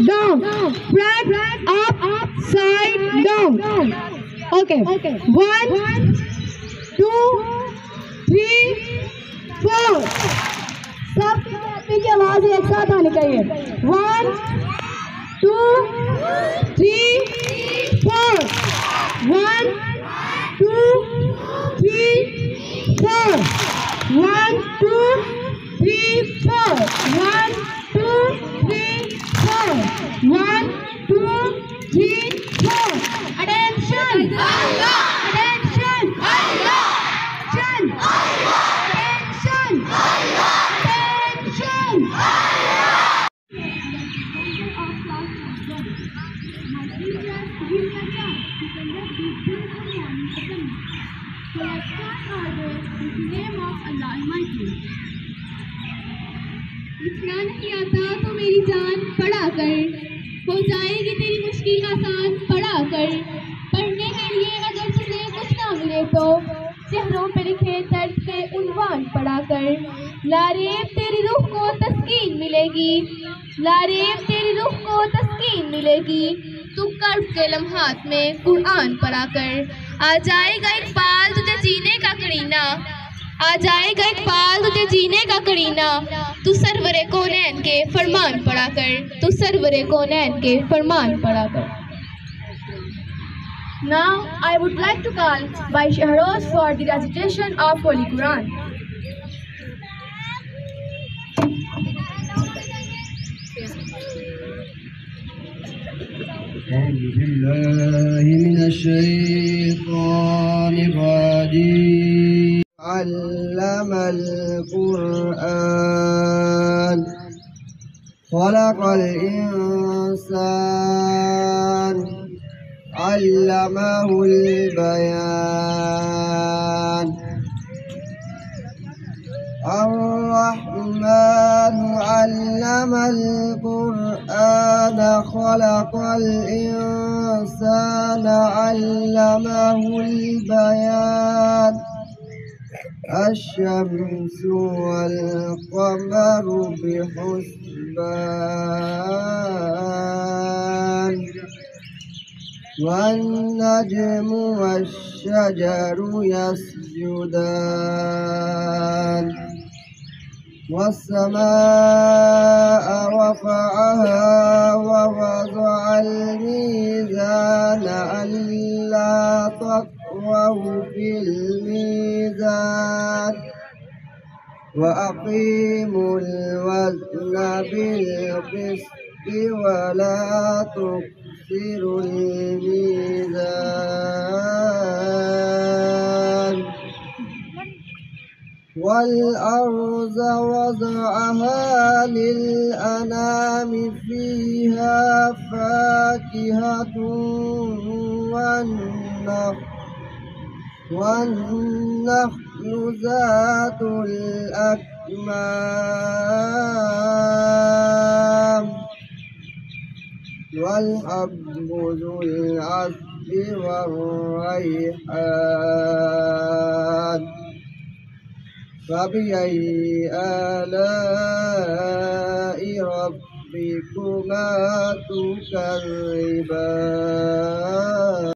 down. Front, up, side, down. Okay. 1, 2, 3, 4. सब की आवाज एक साथ आनी चाहिए. 1, 2, 3, 4. 1, 2, 3, 4. 1, 2, 3, 4. 1, 2, 3, 4. 1, 2, 3, 4. Attention! Attention! Attention! Attention! Attention! लिखना नहीं आता तो मेरी जान पढ़ा कर, हो जाएगी तेरी मुश्किल आसान पढ़ा कर। पढ़ने के लिए अगर तुझे कुछ ना मिले तो चेहरों पे लिखे दर्द के उन्वान पढ़ा कर। लारेब तेरी रूह को तस्कीन मिलेगी, लारेब तेरी रूह को तस्कीन मिलेगी। तू कर्ब के लम्हात में कुरान पढ़ा कर। आ जाएगा एक पाल तुझे जीने का करीना, आ जाएगा एक पाल तुझे जीने का करीना। तू सरवरे कौनैन के फरमान पढ़ा कर, तू सरवरे कौनैन के फरमान पढ़ा कर। Now I would like to call by Shahroz for the recitation of Holy Quran. أعوذ بالله من الشيطان الرجيم. علم القرآن خلق الإنسان علمه البيان. الرحمن علم القرآن خلق الإنسان علمه البيان. الشمس والقمر بحسبان والنجم والشجر يسجدان. والسماء رفعها ووضع الميزان ألا تطغوا في الميزان وأقيموا الوزن بالقسط ولا تخسروا الميزان. والأرض وضعها للأنام فيها فاكهة والنخل ذات الأكمام والحب ذو العصف والريحان. فبأي آلاء ربكما تكذبان؟